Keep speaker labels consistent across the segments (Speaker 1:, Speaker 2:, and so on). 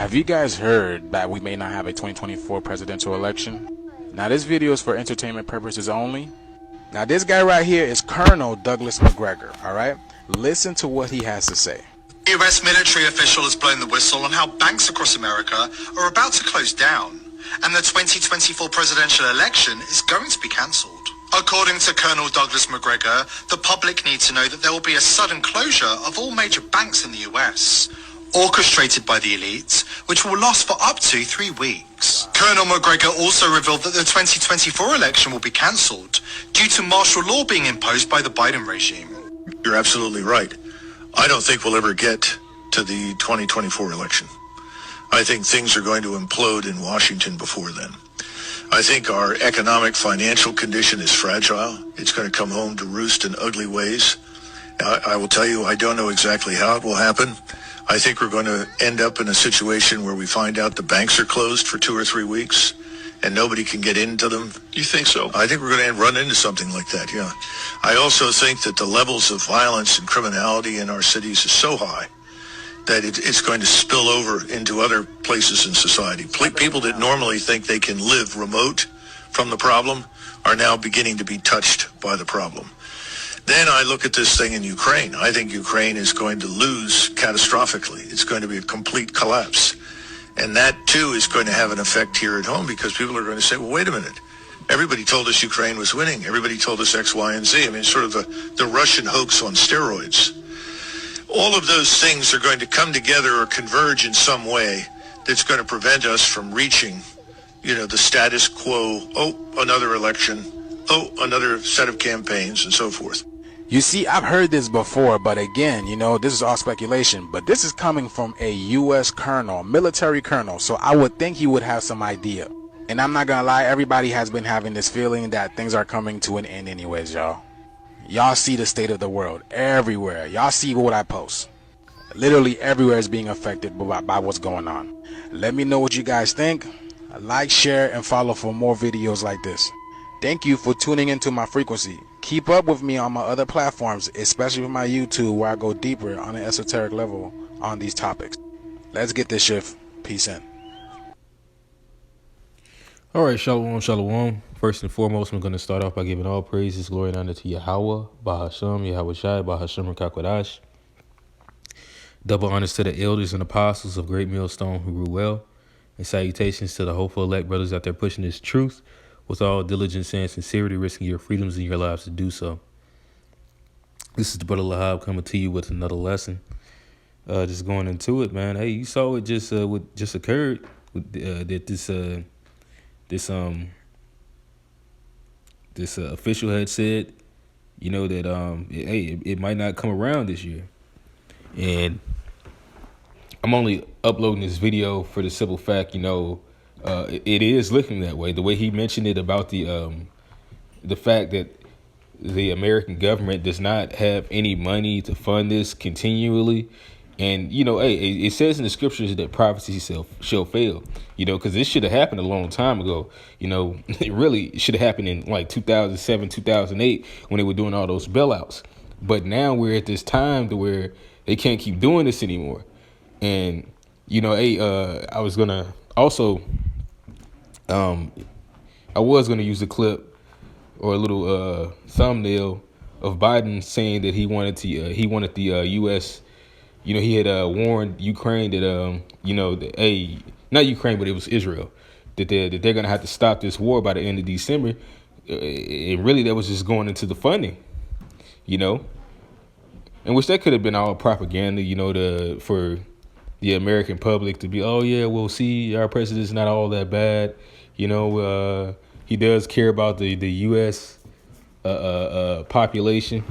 Speaker 1: Have you guys heard that we may not have a 2024 presidential election? Now this video is for entertainment purposes only. Now this guy right here is Colonel Douglas Macgregor, alright? Listen to what he has to say.
Speaker 2: The US military official has blown the whistle on how banks across America are about to close down, and the 2024 presidential election is going to be cancelled. According to Colonel Douglas Macgregor, the public need to know that there will be a sudden closure of all major banks in the US, orchestrated by the elite, which will last for up to 3 weeks. Colonel Macgregor also revealed that the 2024 election will be cancelled due to martial law being imposed by the Biden regime.
Speaker 3: You're absolutely right. I don't think we'll ever get to the 2024 election. I think things are going to implode in Washington before then. I think our economic financial condition is fragile. It's going to come home to roost in ugly ways. I will tell you, I don't know exactly how it will happen. I think we're going to end up in a situation where we find out the banks are closed for 2 or 3 weeks and nobody can get into them.
Speaker 4: You think so?
Speaker 3: I think we're going to run into something like that, yeah. I also think that the levels of violence and criminality in our cities is so high that it's going to spill over into other places in society. People that normally think they can live remote from the problem are now beginning to be touched by the problem. Then I look at this thing in Ukraine. I think Ukraine is going to lose catastrophically. It's going to be a complete collapse. And that, too, is going to have an effect here at home because people are going to say, well, wait a minute. Everybody told us Ukraine was winning. Everybody told us X, Y, and Z. I mean, sort of the Russian hoax on steroids. All of those things are going to come together or converge in some way that's going to prevent us from reaching, the status quo. Oh, another election. Oh, another set of campaigns and so forth.
Speaker 1: You see, I've heard this before, but again, this is all speculation. But this is coming from a U.S. colonel, military colonel, so I would think he would have some idea. And I'm not gonna lie, everybody has been having this feeling that things are coming to an end anyways, y'all. Y'all see the state of the world everywhere. Y'all see what I post. Literally everywhere is being affected by what's going on. Let me know what you guys think. Like, share, and follow for more videos like this. Thank you for tuning into my frequency. Keep up with me on my other platforms, especially with my YouTube, where I go deeper on an esoteric level on these topics. Let's get this shift. Peace in.
Speaker 5: All right, shalom, shalom. First and foremost, I'm going to start off by giving all praises, glory, and honor to Yahweh, Bahasham, Yahweh Shai, Bahasham, Rakakwadash. Double honors to the elders and apostles of Great Millstone who grew well, and salutations to the hopeful elect brothers out there pushing this truth with all diligence and sincerity, risking your freedoms and your lives to do so. This is the brother Lahab coming to you with another lesson. Just going into it, man. Hey, you saw it just what just occurred that this official had said, that it might not come around this year, and I'm only uploading this video for the simple fact, it is looking that way. The way he mentioned it about the fact that the American government does not have any money to fund this continually. And, it says in the scriptures that prophecy shall fail, because this should have happened a long time ago. It really should have happened in like 2007, 2008 when they were doing all those bailouts. But now we're at this time to where they can't keep doing this anymore. And, I was going to also, I was going to use a clip or a little thumbnail of Biden saying that he wanted the U.S. He had warned Ukraine that, not Ukraine, but it was Israel, that they're going to have to stop this war by the end of December. And really, that was just going into the funding, in which that could have been all propaganda, for the American public to be, oh, yeah, we'll see, our president's not all that bad. He does care about the U.S. Population.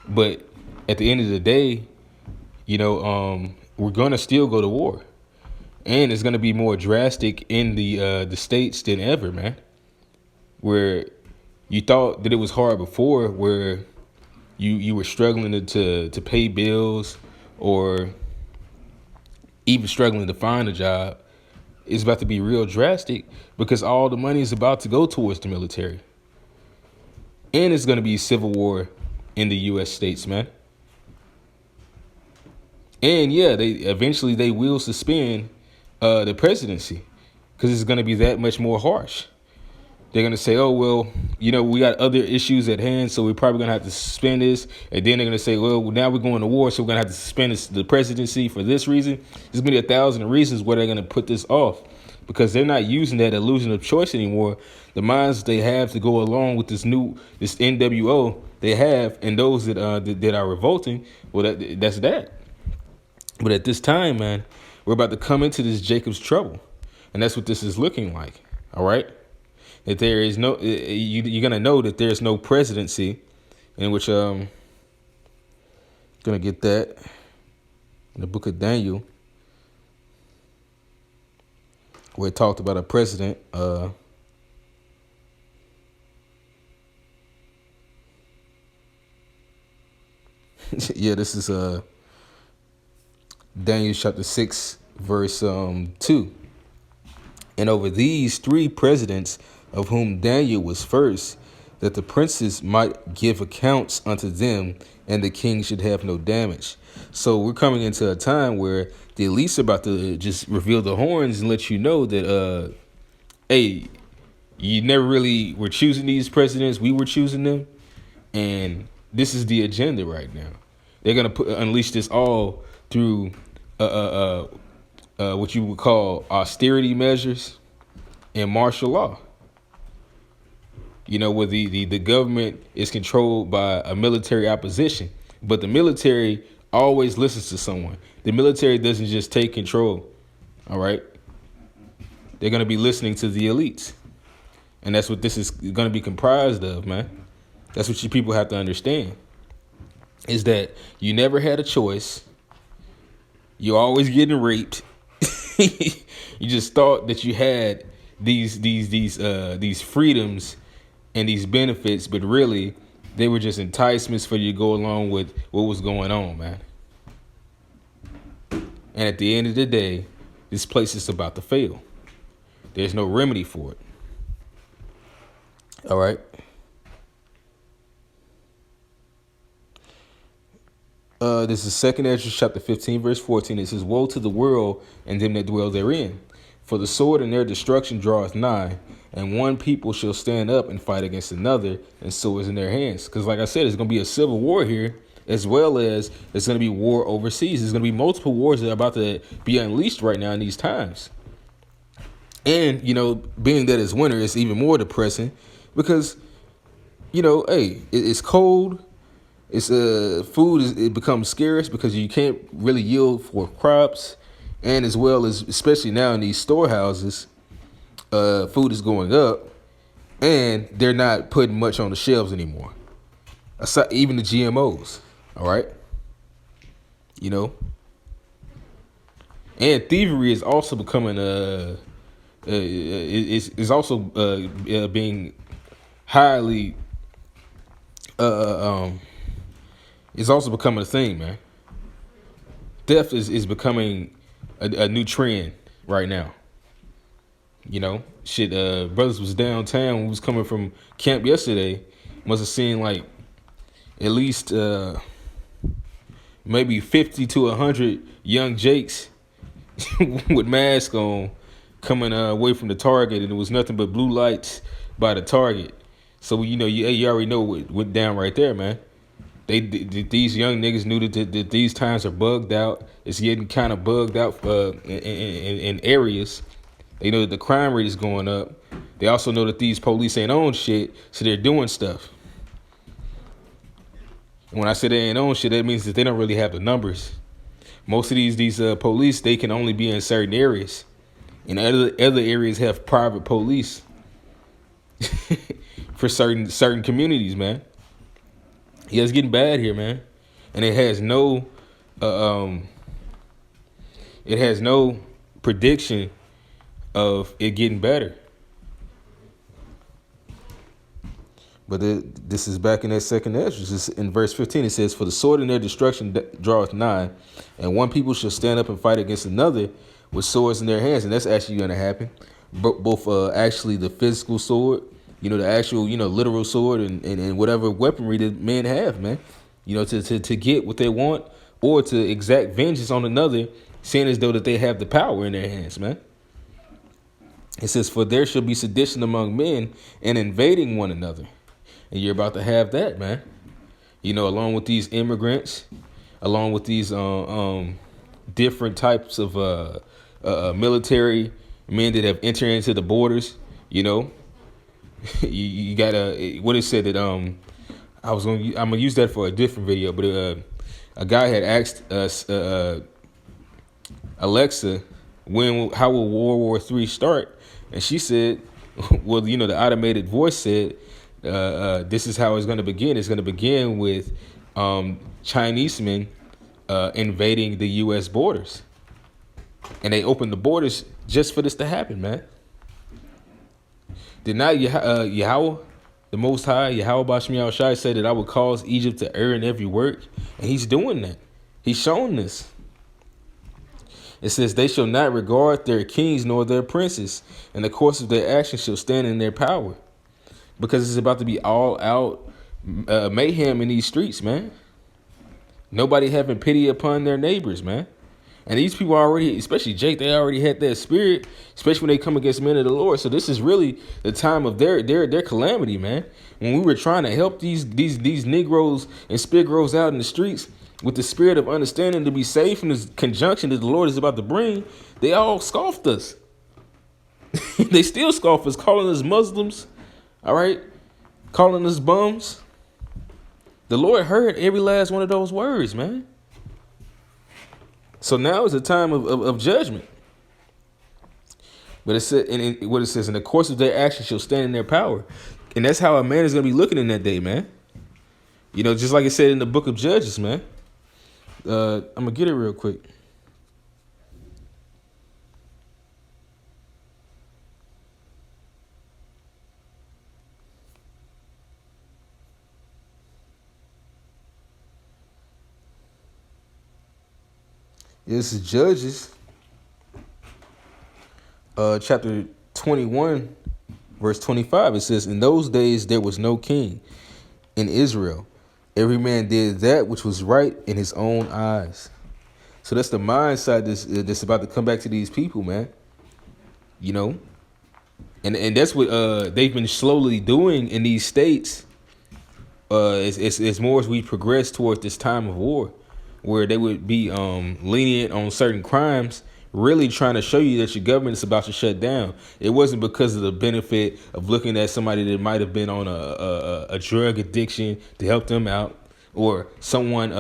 Speaker 5: But at the end of the day, we're going to still go to war. And it's going to be more drastic in the states than ever, man. Where you thought that it was hard before, where you were struggling to pay bills or even struggling to find a job, it's about to be real drastic because all the money is about to go towards the military. And it's going to be civil war in the U.S. states, man. And yeah, they will suspend the presidency because it's going to be that much more harsh. They're going to say, oh, well, we got other issues at hand, so we're probably going to have to suspend this. And then they're going to say, well, now we're going to war, so we're going to have to suspend the presidency for this reason. There's going to be 1,000 reasons why they're going to put this off because they're not using that illusion of choice anymore. The minds they have to go along with this NWO they have, and those that are revolting, well, that's that. But at this time, man, we're about to come into this Jacob's trouble. And that's what this is looking like. All right. That there is you're going to know that there's no presidency in which, going to get that in the book of Daniel, where it talked about a president, yeah, this is, Daniel chapter 6, verse 2. And over these 3 presidents, of whom Daniel was first, that the princes might give accounts unto them, and the king should have no damage. So we're coming into a time where the elites are about to just reveal the horns and let you know that, hey, you never really were choosing these presidents. We were choosing them. And this is the agenda right now. They're going to unleash this all through what you would call austerity measures and martial law. Where the government is controlled by a military opposition, but the military always listens to someone. The military doesn't just take control. All right. They're going to be listening to the elites. And that's what this is going to be comprised of, man. That's what you people have to understand, is that you never had a choice. You're always getting raped. You just thought that you had these freedoms and these benefits, but really they were just enticements for you to go along with what was going on, man. And at the end of the day, this place is about to fail. There's no remedy for it. All right. This is 2 Ezra chapter 15, verse 14. It says, woe to the world and them that dwell therein. For the sword and their destruction draweth nigh, and one people shall stand up and fight against another, and swords in their hands. Because like I said, it's going to be a civil war here, as well as there's going to be war overseas. There's going to be multiple wars that are about to be unleashed right now in these times. And, being that it's winter, it's even more depressing because, hey, it's cold. It's food it becomes scarce because you can't really yield for crops, and as well as especially now in these storehouses, food is going up, and they're not putting much on the shelves anymore. Aside, even the GMOs, all right, and thievery is also becoming is also being highly it's also becoming a thing, man. Theft is becoming a new trend right now. Brothers was downtown. We was coming from camp yesterday. Must have seen like at least maybe 50 to 100 young Jakes with masks on coming away from the Target, and it was nothing but blue lights by the Target. So you already know what went down right there, man. These young niggas knew that these times are bugged out. It's getting kind of bugged out in areas. They know that the crime rate is going up. They also know that these police ain't on shit, so they're doing stuff. And when I say they ain't on shit, that means that they don't really have the numbers. Most of these police, they can only be in certain areas. And other areas have private police for certain communities, man. Yeah, it's getting bad here, man, and it has no prediction of it getting better. But this is back in that 2 Ezra. In verse 15, it says, for the sword and their destruction draweth nigh, and one people shall stand up and fight against another with swords in their hands. And that's actually going to happen. Both actually the physical sword, the actual, literal sword and whatever weaponry that men have, man, to get what they want, or to exact vengeance on another, seeing as though that they have the power in their hands, man. It says, for there shall be sedition among men and invading one another. And you're about to have that, man. You know, along with these immigrants, along with these different types of military men that have entered into the borders, you know. you gotta, what it said that I'm gonna use that for a different video, but a guy had asked us, Alexa, how will World War III start? And she said, well, you know, the automated voice said, this is how it's going to begin. It's going to begin with Chinese men invading the U.S. borders. And they opened the borders just for this to happen, man. Did not Yahweh, the Most High, Yahweh Bashem Yahushai, said that I would cause Egypt to err in every work? And he's doing that. He's showing this. It says, they shall not regard their kings nor their princes, and the course of their actions shall stand in their power. Because it's about to be all out mayhem in these streets, man. Nobody having pity upon their neighbors, man. And these people already, especially Jake, they already had that spirit, especially when they come against men of the Lord. So this is really the time of their calamity, man. When we were trying to help these Negroes and Spigros out in the streets with the spirit of understanding to be safe in this conjunction that the Lord is about to bring, they all scoffed us. They still scoff us, calling us Muslims, all right? Calling us bums. The Lord heard every last one of those words, man. So now is a time of judgment. But it said, what it says, in the course of their action shall stand in their power. And that's how a man is going to be looking in that day, man. You know, just like it said in the book of Judges, man. I'm going to get it real quick. This is Judges, chapter 21, verse 25. It says, in those days there was no king in Israel. Every man did that which was right in his own eyes. So that's the mindset that's about to come back to these people, man. You know, and that's what they've been slowly doing in these states. As more as we progress towards this time of war, where they would be lenient on certain crimes, really trying to show you that your government is about to shut down. It wasn't because of the benefit of looking at somebody that might have been on a drug addiction to help them out, or someone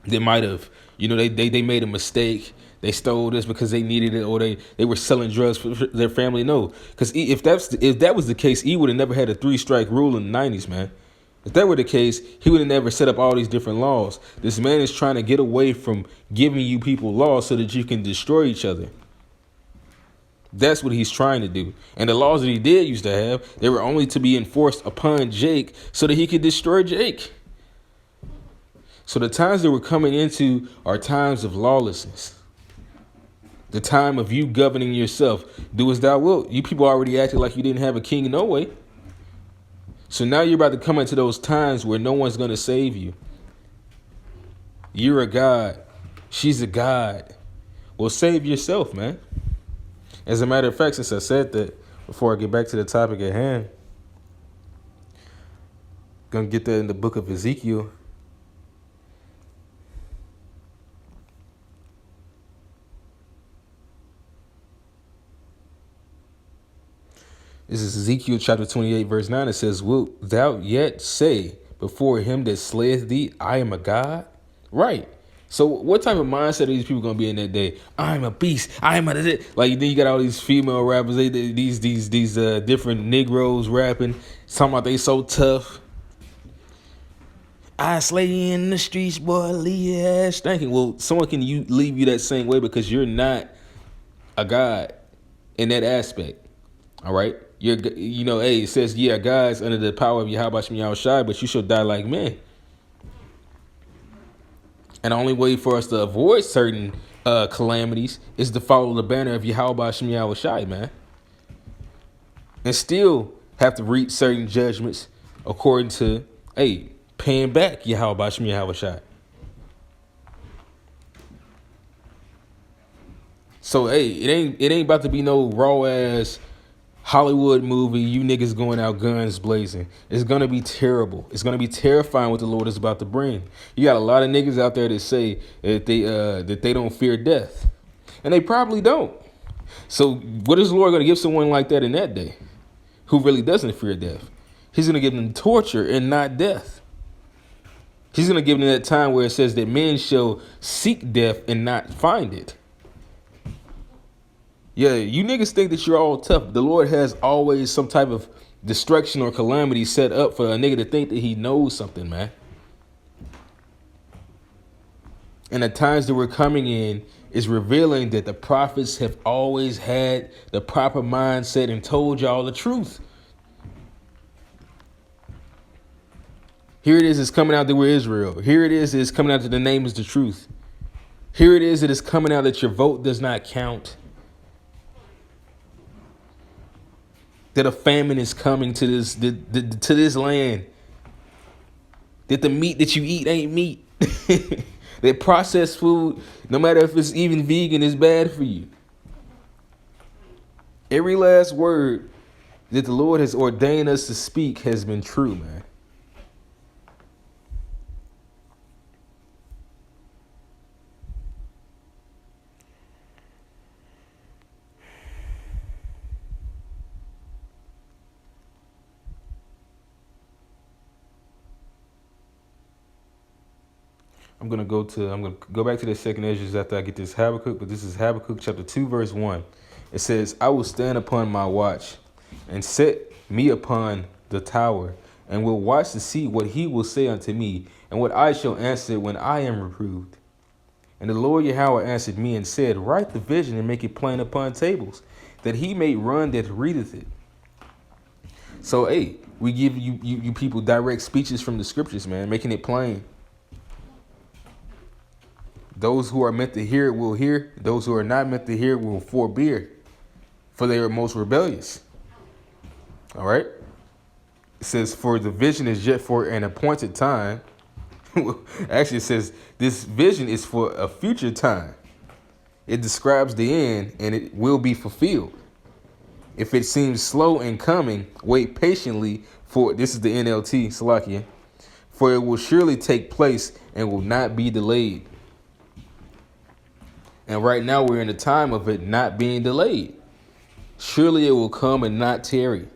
Speaker 5: that might have, you know, they made a mistake. They stole this because they needed it, or they were selling drugs for their family. No, because if that was the case, he would have never had a 3-strike rule in the 90s, man. If that were the case, he would have never set up all these different laws. This man is trying to get away from giving you people laws so that you can destroy each other. That's what he's trying to do. And the laws that he did used to have, they were only to be enforced upon Jake so that he could destroy Jake. So the times that we're coming into are times of lawlessness. The time of you governing yourself. Do as thou wilt. You people already acted like you didn't have a king no way. So now you're about to come into those times where no one's going to save you. You're a god. She's a god. Well, save yourself, man. As a matter of fact, since I said that, before I get back to the topic at hand, going to get that in the book of Ezekiel. This is Ezekiel chapter 28, verse 9. It says, wilt thou yet say before him that slayeth thee, I am a god? Right. So what type of mindset are these people going to be in that day? I'm a beast. I am a... Like, then you got all these female rappers, these different Negroes rapping, talking about they so tough. I slay you in the streets, boy, leave your ass stinking. Well, someone can leave you that same way because you're not a god in that aspect. All right? You know, hey, it says, yeah, guys under the power of Yahweh Bashem Yahushai, but you shall die like men. And the only way for us to avoid certain calamities is to follow the banner of Yahweh Bashem Yahushai, man. And still have to reach certain judgments according to, hey, paying back Yahweh Bashem Yahushai. So hey, it ain't about to be no raw ass Hollywood movie, you niggas going out guns blazing. It's gonna be terrible. It's gonna be terrifying what the Lord is about to bring. You got a lot of niggas out there that say that they don't fear death, and they probably don't. So what is the Lord gonna give someone like that in that day, who really doesn't fear death? He's gonna give them torture and not death. He's gonna give them that time where it says that men shall seek death and not find it. Yeah, you niggas think that you're all tough. The Lord has always some type of destruction or calamity set up for a nigga to think that he knows something, man. And the times that we're coming in is revealing that the prophets have always had the proper mindset and told y'all the truth. Here it is, it's coming out that we're Israel. Here it is, it's coming out that the name is the truth. Here it is, it is coming out that your vote does not count. That a famine is coming to this land. That the meat that you eat ain't meat. That processed food, no matter if it's even vegan, is bad for you. Every last word that the Lord has ordained us to speak has been true, man. I'm gonna go back to the second Ezra after I get this Habakkuk, but this is Habakkuk chapter 2, verse 1. It says, I will stand upon my watch and set me upon the tower, and will watch to see what he will say unto me, and what I shall answer when I am reproved. And the Lord Yahweh answered me and said, write the vision and make it plain upon tables, that he may run that readeth it. So, hey, we give you people direct speeches from the scriptures, man, making it plain. Those who are meant to hear it will hear. Those who are not meant to hear it will forbear, for they are most rebellious. All right? It says, for the vision is yet for an appointed time. Actually, it says this vision is for a future time. It describes the end, and it will be fulfilled. If it seems slow in coming, wait patiently for, this is the NLT, Salakia, for it will surely take place and will not be delayed. And right now we're in the time of it not being delayed. Surely it will come and not tarry.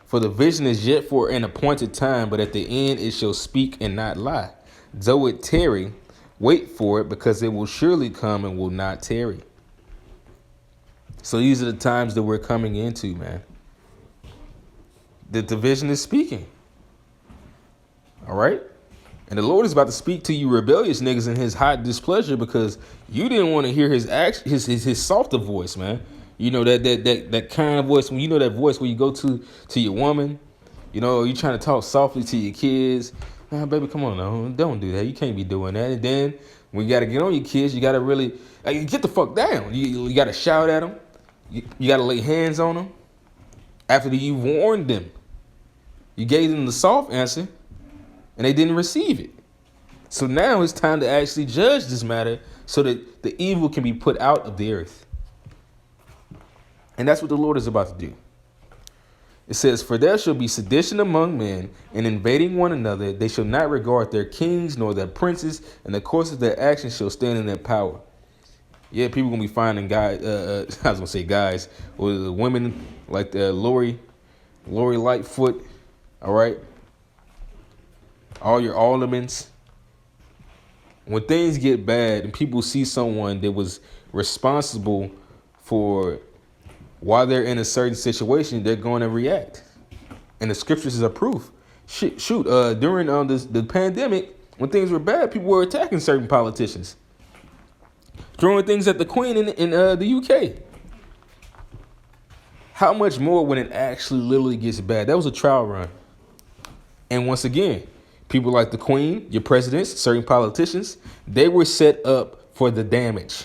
Speaker 5: For the vision is yet for an appointed time, but at the end it shall speak and not lie. Though it tarry, wait for it, because it will surely come and will not tarry. So these are the times that we're coming into, man. That the vision is speaking. All right? And the Lord is about to speak to you rebellious niggas in his hot displeasure, because you didn't want to hear his softer voice, man. You know, that kind of voice, when you know that voice where you go to your woman, you know, you trying to talk softly to your kids. Nah, baby, come on now. Don't do that. You can't be doing that. And then when you got to get on your kids, you got to really get the fuck down. You got to shout at them. You got to lay hands on them after you warned them. You gave them the soft answer, and they didn't receive it. So now it's time to actually judge this matter so that the evil can be put out of the earth. And that's what the Lord is about to do. It says, for there shall be sedition among men, and invading one another. They shall not regard their kings nor their princes, and the course of their actions shall stand in their power. Yeah, people going to be finding guys, I was going to say guys, or the women like Lori Lightfoot, all right? All your aldermans. When things get bad and people see someone that was responsible for why they're in a certain situation, they're going to react. And the scriptures is a proof. During the pandemic, when things were bad, people were attacking certain politicians, throwing things at the Queen in the UK. How much more when it actually literally gets bad? That was a trial run. And once again, people like the Queen, your presidents, certain politicians, they were set up for the damage.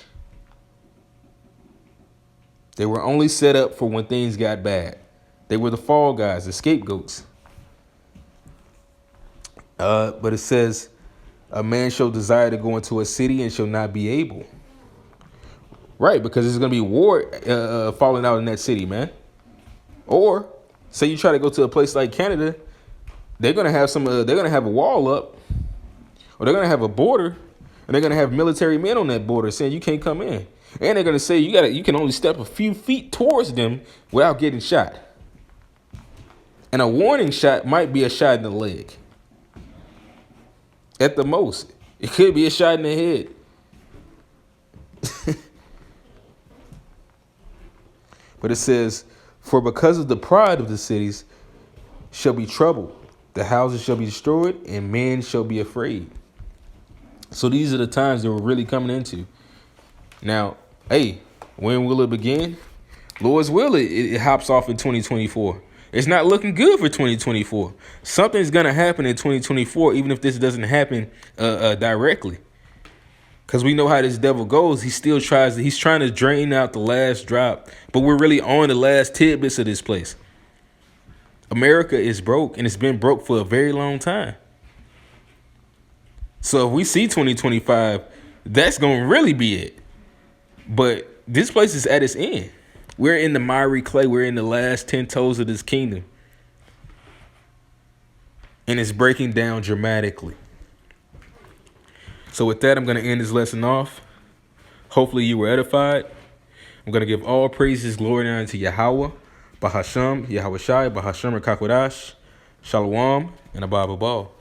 Speaker 5: They were only set up for when things got bad. They were the fall guys, the scapegoats. But it says, A man shall desire to go into a city and shall not be able. Right, because there's going to be war falling out in that city, man. Or say you try to go to a place like Canada, they're going to have they're going to have a wall up, or they're going to have a border, and they're going to have military men on that border saying you can't come in. And they're going to say you can only step a few feet towards them without getting shot. And a warning shot might be a shot in the leg. At the most, it could be a shot in the head. But it says, for because of the pride of the cities shall be trouble. The houses shall be destroyed, and men shall be afraid. So these are the times that we're really coming into. Now, hey, when will it begin? Lord's will, it hops off in 2024. It's not looking good for 2024. Something's going to happen in 2024, even if this doesn't happen directly. Because we know how this devil goes. He's trying to drain out the last drop. But we're really on the last tidbits of this place. America is broke, and it's been broke for a very long time. So if we see 2025, that's going to really be it. But this place is at its end. We're in the miry clay. We're in the last 10 toes of this kingdom. And it's breaking down dramatically. So with that, I'm going to end this lesson off. Hopefully you were edified. I'm going to give all praises, glory, and honor to Yahweh, Bahasham, Yahweh Shai, Bahasham, Rakakwadash, Shalom, and Abba Ball.